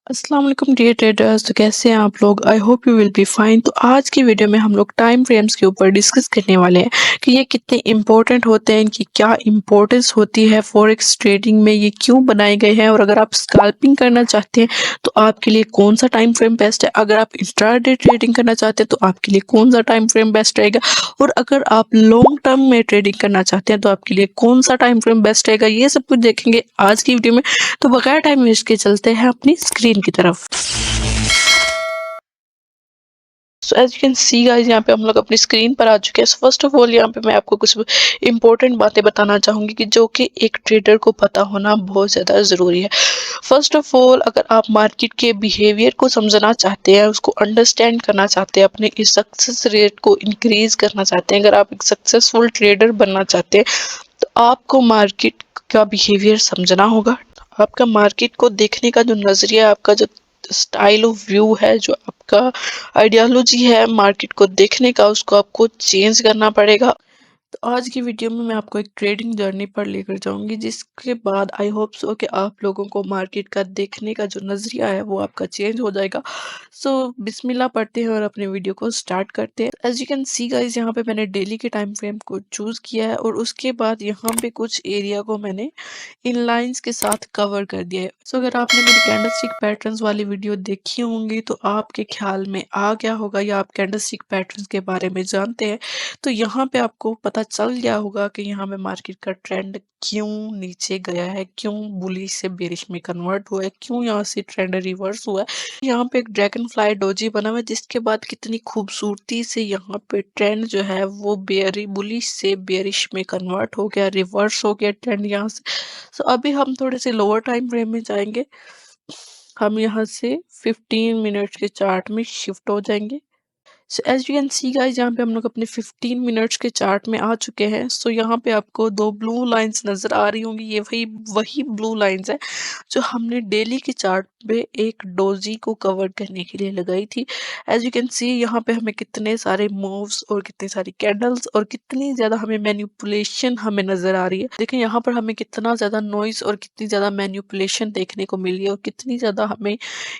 अस्सलाम वालेकुम dear traders. तो कैसे हैं आप लोग? I hope you will be fine. तो आज की वीडियो में हम लोग टाइम फ्रेम्स के ऊपर डिस्कस करने वाले हैं कि ये कितने इंपॉर्टेंट होते हैं, इनकी क्या इंपॉर्टेंस होती है फॉरेक्स ट्रेडिंग में, ये क्यों बनाए गए हैं, और अगर आप स्कैल्पिंग करना चाहते हैं तो आपके लिए कौन सा टाइम फ्रेम बेस्ट है, अगर आप इंट्राडे ट्रेडिंग करना चाहते हैं तो आपके लिए कौन सा टाइम फ्रेम बेस्ट रहेगा, और अगर आप लॉन्ग टर्म में ट्रेडिंग करना चाहते हैं तो आपके लिए कौन सा टाइम फ्रेम बेस्ट रहेगा, ये सब कुछ देखेंगे आज की वीडियो में। तो बगैर टाइम वेस्ट के चलते हैं अपनी स्क्रीन की तरफ। So as you can see guys, यहाँ पे हम लोग अपनी स्क्रीन पर आ चुके हैं। सो फर्स्ट ऑफ ऑल यहाँ पे मैं आपको कुछ इंपॉर्टेंट बातें बताना चाहूंगी कि जो कि एक ट्रेडर को पता होना बहुत ज़्यादा ज़रूरी है। फर्स्ट ऑफ ऑल, अगर आप मार्केट के बिहेवियर को समझना चाहते हैं, उसको अंडरस्टैंड करना चाहते हैं, अपने इस सक्सेस रेट को इंक्रीज करना चाहते हैं, अगर आप एक सक्सेसफुल ट्रेडर बनना चाहते हैं तो आपको मार्केट का बिहेवियर समझना होगा। आपका मार्केट को देखने का जो नज़रिया है, आपका जो स्टाइल ऑफ व्यू है, जो आपका आइडियोलॉजी है मार्केट को देखने का, उसको आपको चेंज करना पड़ेगा। तो आज की वीडियो में मैं आपको एक ट्रेडिंग जर्नी पर लेकर जाऊंगी, जिसके बाद आई होप सो कि आप लोगों को मार्केट का देखने का जो नज़रिया है वो आपका चेंज हो जाएगा। सो बिस्मिल्लाह पढ़ते हैं और अपने वीडियो को स्टार्ट करते हैं। As you can see guys, यहाँ पे मैंने डेली के टाइम फ्रेम को चूज़ किया है और उसके बाद यहाँ पे कुछ एरिया को मैंने इन लाइंस के साथ कवर कर दिया है। सो अगर आपने मेरी कैंडलस्टिक पैटर्न्स वाली वीडियो देखी होंगी तो आपके ख्याल में आ गया होगा, या आप कैंडलस्टिक पैटर्न्स के बारे में जानते हैं तो यहाँ पे आपको पता चल गया होगा कि यहाँ पे मार्केट का ट्रेंड क्यों नीचे गया है, क्यों बुलिश से बेरिश में कन्वर्ट हुआ है, क्यों यहाँ से ट्रेंड रिवर्स हुआ है। यहाँ पे एक ड्रैगन फ्लाई डोजी बना हुआ है, जिसके बाद कितनी खूबसूरती से यहाँ पे ट्रेंड जो है वो बेरी बुलिश से बेरिश में कन्वर्ट हो गया, रिवर्स हो गया ट्रेंड यहाँ से। सो अभी हम थोड़े से लोअर टाइम फ्रेम में जाएंगे। हम यहाँ से 15 मिनट्स के चार्ट में शिफ्ट हो जाएंगे। So as you can see guys, यहाँ पे हम लोग अपने 15 मिनट्स के चार्ट में आ चुके हैं। सो यहाँ पे आपको दो ब्लू लाइंस नजर आ रही होंगी, ये वही वही ब्लू लाइंस है जो हमने डेली के चार्ट पे एक डोजी को कवर करने के लिए लगाई थी। एज यू कैन सी, यहाँ पे हमें कितने सारे मूव्स और कितनी सारी कैंडल्स और कितनी ज्यादा हमें मैन्युपुलेशन हमें नजर आ रही है। देखें यहाँ पर हमें कितना ज्यादा नॉइज और कितनी ज्यादा मैन्युपुलेशन देखने को मिली है, और कितनी ज्यादा हमें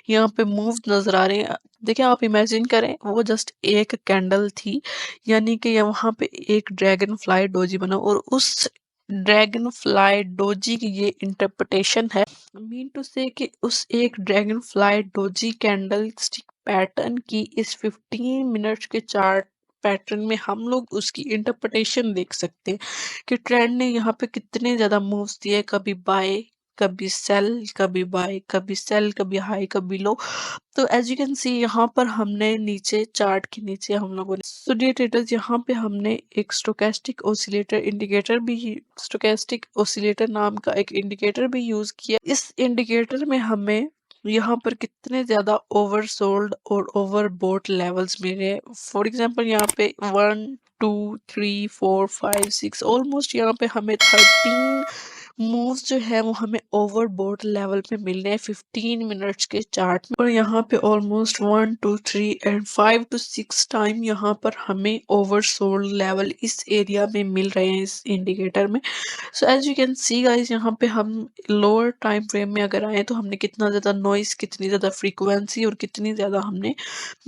यहाँ पे मूव नजर आ रहे हैं। देखिए, आप इमेजिन करें, वो जस्ट एक कैंडल थी, यानी कि वहां पे एक ड्रैगन फ्लाई डोजी बना, और उस ड्रैगन फ्लाई डोजी की ये इंटरप्रिटेशन है, मीन टू से कि उस एक dragon fly doji candle stick pattern की इस 15 मिनट्स के चार्ट पैटर्न में हम लोग उसकी इंटरप्रिटेशन देख सकते हैं कि ट्रेंड ने यहाँ पे कितने ज्यादा मूव्स दिए, कभी बाय, कभी सेल, कभी बाय, कभी सेल, कभी हाई, कभी लो। तो एज यू कैन सी, यहाँ पर हमने नीचे चार्ट के नीचे हम लोगों ने स्टूडियो यहाँ पे हमने एक स्टोकेस्टिक ओसिलेटर इंडिकेटर भी, स्टोकेस्टिक ओसिलेटर नाम का एक इंडिकेटर भी यूज किया। इस इंडिकेटर में हमें यहाँ पर कितने ज्यादा ओवरसोल्ड और ओवरबोट लेवल्स मिले। फॉर एग्जांपल, यहाँ पे 1 2 3 4 5 6, ऑलमोस्ट यहाँ पे हमें 13 मूव्स जो है वो हमें ओवरबोट लेवल पे मिल रहे हैं 15 मिनट्स के चार्ट में। और यहाँ पे ऑलमोस्ट 1 2 3 एंड 5 to 6 टाइम यहाँ पर हमें ओवरसोल्ड लेवल इस एरिया में मिल रहे हैं, इस इंडिकेटर में। So as you can see guys, यहाँ पे हम लोअर टाइम फ्रेम में अगर आए तो हमने कितना ज्यादा नॉइस, कितनी ज्यादा फ्रीक्वेंसी और कितनी ज्यादा हमने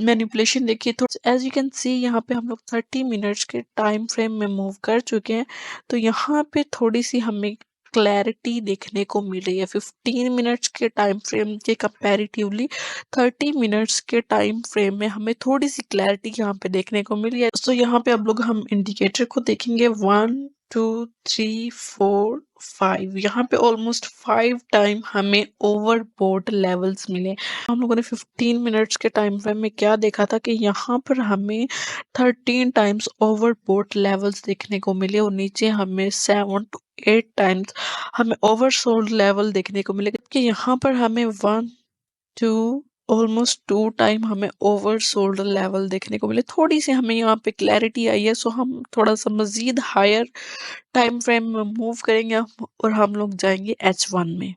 मैनिपुलेशन देखी। तो एज यू कैन सी, यहाँ पे हम लोग 30 मिनट्स के टाइम फ्रेम में मूव कर चुके हैं। तो यहाँ पे थोड़ी सी हमें क्लैरिटी देखने को मिल रही है 15 मिनट्स के टाइम फ्रेम के कंपैरेटिवली। 30 मिनट्स के टाइम फ्रेम में हमें थोड़ी सी क्लैरिटी यहाँ पे देखने को मिली है। सो यहाँ पे अब लोग हम इंडिकेटर को देखेंगे, 1 2 3 4 5, यहाँ पे ऑलमोस्ट 5 टाइम हमें ओवरबोट लेवल्स मिले। हम लोगों ने 15 मिनट्स के टाइम फ्रेम में क्या देखा था कि यहाँ पर हमें 13 टाइम्स ओवरबोट लेवल्स देखने को मिले, और नीचे हमें 7 to 8 टाइम्स हमें ओवरसोल्ड लेवल देखने को मिले। कि यहाँ पर हमें 1 2 ऑलमोस्ट 2 टाइम हमें ओवरसोल्ड लेवल देखने को मिले। थोड़ी सी हमें यहाँ पे क्लैरिटी आई है। सो हम थोड़ा सा मजीद हायर टाइम फ्रेम में मूव करेंगे और हम लोग जाएंगे H1 में।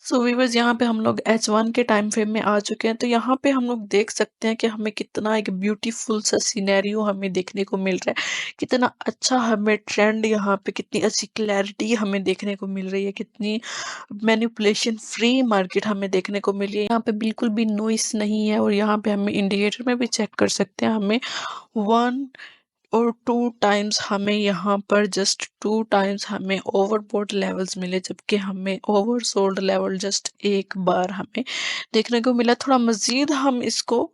सो व्यूअर्स, यहाँ पे हम लोग H1 के टाइम फ्रेम में आ चुके हैं। तो यहाँ पे हम लोग देख सकते हैं कि हमें कितना एक ब्यूटीफुल सा सिनेरियो हमें देखने को मिल रहा है, कितना अच्छा हमें ट्रेंड, यहाँ पे कितनी अच्छी क्लैरिटी हमें देखने को मिल रही है, कितनी मैनिपुलेशन फ्री मार्केट हमें देखने को मिली है। यहाँ पे बिल्कुल भी नॉइस नहीं है, और यहाँ पे हमें इंडिकेटर में भी चेक कर सकते हैं, हमें वन और टू टाइम्स हमें यहाँ पर जस्ट टू टाइम्स हमें ओवरबॉट लेवल्स मिले, जबकि हमें ओवरसोल्ड लेवल जस्ट एक बार हमें देखने को मिला। थोड़ा मजीद हम इसको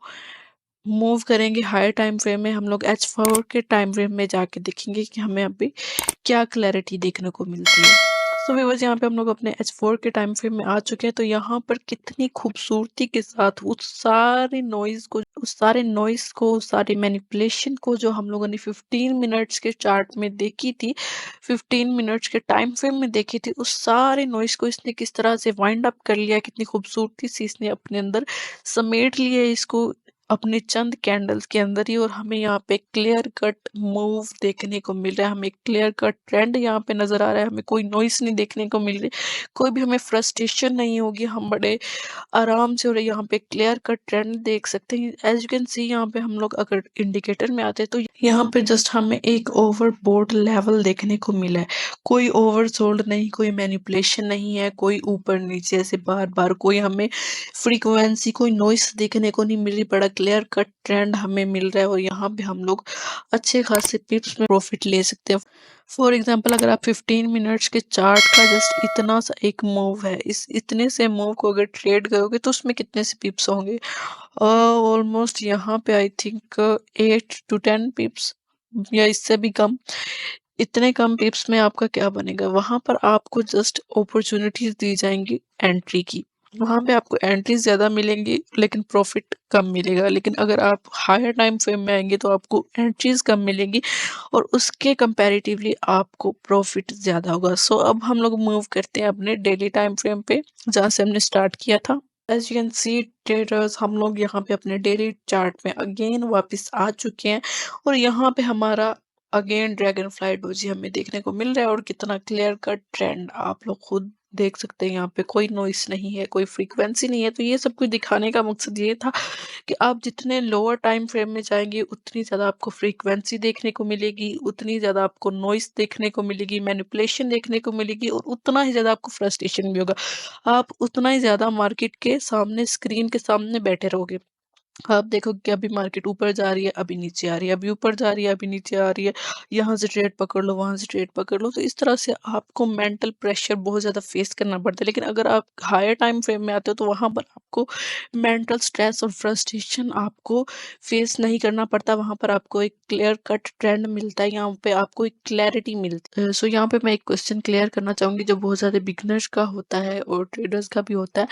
मूव करेंगे हायर टाइम फ्रेम में, हम लोग H4 के टाइम फ्रेम में जाके देखेंगे कि हमें अभी क्या क्लैरिटी देखने को मिलती है। सो व्यूअर्स, यहाँ पे हम लोग अपने H4 के टाइम फ्रेम में आ चुके हैं। तो यहाँ पर कितनी खूबसूरती के साथ उस सारे मैनिपुलेशन को जो हम लोगों ने 15 मिनट्स के चार्ट में देखी थी, 15 मिनट्स के टाइम फ्रेम में देखी थी, उस सारे नॉइस को इसने किस तरह से वाइंड अप कर लिया, कितनी खूबसूरती से इसने अपने अंदर समेट लिया इसको अपने चंद कैंडल्स के अंदर ही। और हमें यहाँ पे क्लियर कट मूव देखने को मिल रहा है, हमें क्लियर कट ट्रेंड यहाँ पे नजर आ रहा है, हमें कोई नॉइस नहीं देखने को मिल रही, कोई भी हमें फ्रस्ट्रेशन नहीं होगी, हम बड़े आराम से। और यहाँ पे क्लियर कट ट्रेंड देख सकते हैं, एज यू कैन सी। यहाँ पे हम लोग अगर इंडिकेटर में आते हैं तो यहाँ पे जस्ट हमें एक ओवरबोट लेवल देखने को मिला है, कोई ओवरसोल्ड नहीं, कोई मैनिपुलेशन नहीं है, कोई ऊपर नीचे ऐसे बार बार कोई हमें फ्रीक्वेंसी, कोई नॉइस देखने को नहीं मिल रही, बड़ा क्लियर कट ट्रेंड हमें मिल रहा है। और यहाँ पे हम लोग अच्छे खासे पिप्स में प्रॉफिट ले सकते हैं। फॉर एग्जाम्पल, अगर आप 15 मिनट्स के चार्ट का जस्ट इतना सा एक मूव है, इस इतने से मूव को अगर ट्रेड करोगे तो उसमें कितने से पिप्स होंगे? ऑलमोस्ट यहाँ पे आई थिंक 8 to 10 पिप्स, या इससे भी कम। इतने कम पिप्स में आपका क्या बनेगा? वहां पर आपको जस्ट अपॉर्चुनिटीज दी जाएंगी एंट्री की, वहां पे आपको एंट्रीज ज्यादा मिलेंगी लेकिन प्रॉफिट कम मिलेगा। लेकिन अगर आप हायर टाइम फ्रेम में आएंगे तो आपको एंट्रीज कम मिलेंगी और उसके कंपैरेटिवली आपको प्रॉफिट ज्यादा होगा। सो अब हम लोग मूव करते हैं अपने डेली टाइम फ्रेम पे, जहाँ से हमने स्टार्ट किया था। As you can see traders, हम लोग यहाँ पे अपने डेली चार्ट में अगेन वापस आ चुके हैं, और यहाँ पे हमारा अगेन ड्रैगन फ्लाई डोजी हमें देखने को मिल रहा है। और कितना क्लियर कट ट्रेंड आप लोग खुद देख सकते हैं, यहाँ पे कोई नॉइस नहीं है, कोई फ्रीक्वेंसी नहीं है। तो ये सब कुछ दिखाने का मकसद ये था कि आप जितने लोअर टाइम फ्रेम में जाएंगे उतनी ज़्यादा आपको फ्रीक्वेंसी देखने को मिलेगी, उतनी ज़्यादा आपको नॉइस देखने को मिलेगी, मैनिपुलेशन देखने को मिलेगी, और उतना ही ज़्यादा आपको फ्रस्ट्रेशन भी होगा। आप उतना ही ज़्यादा मार्केट के सामने, स्क्रीन के सामने बैठे रहोगे। आप देखो कि अभी मार्केट ऊपर जा रही है, अभी नीचे आ रही है, अभी ऊपर जा रही है, अभी नीचे आ रही है, यहाँ से ट्रेड पकड़ लो, वहां से ट्रेड पकड़ लो। तो इस तरह से आपको मेंटल प्रेशर बहुत ज्यादा फेस करना पड़ता है। लेकिन अगर आप हायर टाइम फ्रेम में आते हो तो वहां पर आपको मेंटल स्ट्रेस और फ्रस्ट्रेशन आपको फेस नहीं करना पड़ता, वहां पर आपको एक क्लियर कट ट्रेंड मिलता है, यहाँ पे आपको एक क्लैरिटी मिलती है। सो यहाँ पे मैं एक क्वेश्चन क्लियर करना चाहूंगी जो बहुत ज्यादा बिगनर्स का होता है और ट्रेडर्स का भी होता है,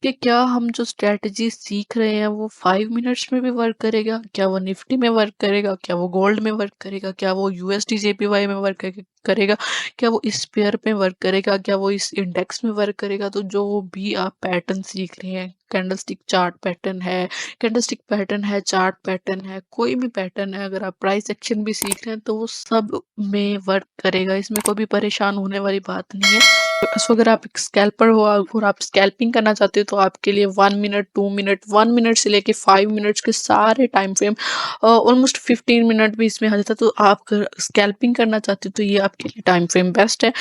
कि क्या हम जो स्ट्रेटजी सीख रहे हैं वो 5 मिनट्स में भी वर्क करेगा? क्या वो निफ्टी में वर्क करेगा? क्या वो गोल्ड में वर्क करेगा? क्या वो यूएसडी जेपीवाई में वर्क करेगा? क्या वो इस पेयर में वर्क करेगा? क्या वो इस इंडेक्स में वर्क करेगा? तो जो भी आप पैटर्न सीख रहे हैं, कैंडलस्टिक चार्ट पैटर्न है, कैंडलस्टिक पैटर्न है, चार्ट पैटर्न है, कोई भी पैटर्न है, अगर आप प्राइस एक्शन भी सीख रहे हैं तो वो सब में वर्क करेगा, इसमें कोई भी परेशान होने वाली बात नहीं है। सो अगर आप एक स्कैल्पर हो और आप स्कैल्पिंग करना चाहते हो तो आपके लिए 1 मिनट, 2 मिनट, 1 मिनट से लेके 5 मिनट्स के सारे टाइम फ्रेम, ऑलमोस्ट 15 मिनट भी इसमें आ जाता है। तो आप स्कैल्पिंग करना चाहते हो तो ये आपके लिए टाइम फ्रेम बेस्ट है।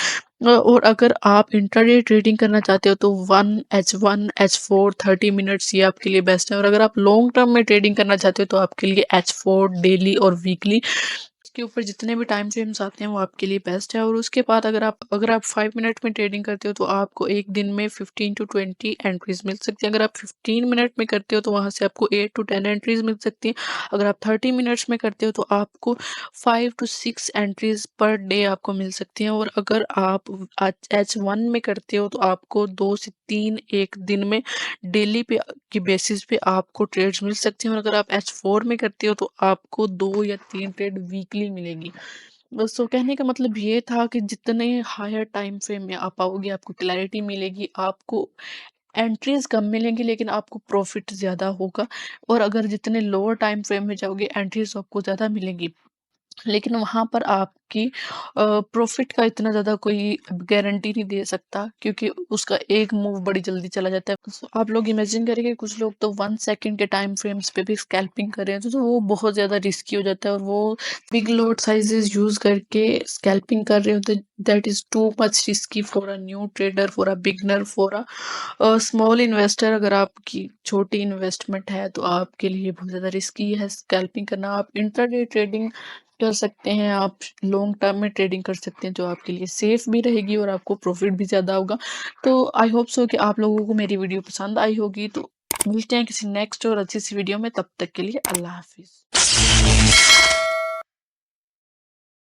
और अगर आप इंट्राडे ट्रेडिंग करना चाहते हो तो 1 H1 H4 30 मिनट्स ये आपके लिए बेस्ट है। और अगर आप लॉन्ग टर्म में ट्रेडिंग करना चाहते हो तो आपके लिए H4 डेली और वीकली के ऊपर जितने भी टाइम फ्रेम्स आते हैं वो आपके लिए बेस्ट है। और उसके बाद अगर आप 5 मिनट में ट्रेडिंग करते हो तो आपको एक दिन में 15 to 20 एंट्रीज मिल सकती है। अगर आप 15 मिनट में करते हो तो वहां से आपको 8 to 10 एंट्रीज मिल सकती हैं। अगर आप 30 मिनट्स में करते हो तो आपको 5 to 6 एंट्रीज पर डे आपको मिल सकती हैं। और अगर आप H1 में करते हो तो आपको 2 से 3 एक दिन में डेली पे की बेसिस पे आपको ट्रेड्स मिल सकती हैं। और अगर आप H4 में करते हो तो आपको 2 या 3 ट्रेड वीकली मिलेगी। बस तो कहने का मतलब ये था कि जितने हायर टाइम फ्रेम में आप आओगे आपको क्लैरिटी मिलेगी, आपको एंट्रीज कम मिलेंगी लेकिन आपको प्रॉफिट ज्यादा होगा। और अगर जितने लोअर टाइम फ्रेम में जाओगे एंट्रीज आपको ज्यादा मिलेंगी लेकिन वहां पर आप आपकी प्रॉफिट का इतना ज़्यादा कोई गारंटी नहीं दे सकता, क्योंकि उसका एक मूव बड़ी जल्दी चला जाता है। तो आप लोग इमेजिन करेंगे, कुछ लोग तो 1 सेकंड के टाइम फ्रेम्स पे भी स्कैल्पिंग कर रहे हैं, तो वो बहुत ज़्यादा रिस्की हो जाता है, और वो बिग लॉट साइजेस यूज़ करके स्कैल्पिंग कर रहे होते हैं। That is too much risky for a new trader, for a beginner, for a small investor. अगर आपकी छोटी इन्वेस्टमेंट है तो आपके लिए बहुत ज़्यादा रिस्की है स्कैल्पिंग करना। आप इंट्राडे ट्रेडिंग कर सकते हैं, आप लॉन्ग टर्म में ट्रेडिंग कर सकते हैं, जो आपके लिए सेफ भी रहेगी और आपको प्रॉफिट भी ज़्यादा होगा। तो आई होप सो कि आप लोगों को मेरी वीडियो पसंद आई होगी। तो मिलते हैं किसी नेक्स्ट और अच्छी सी वीडियो में, तब तक के लिए अल्लाह हाफिज़।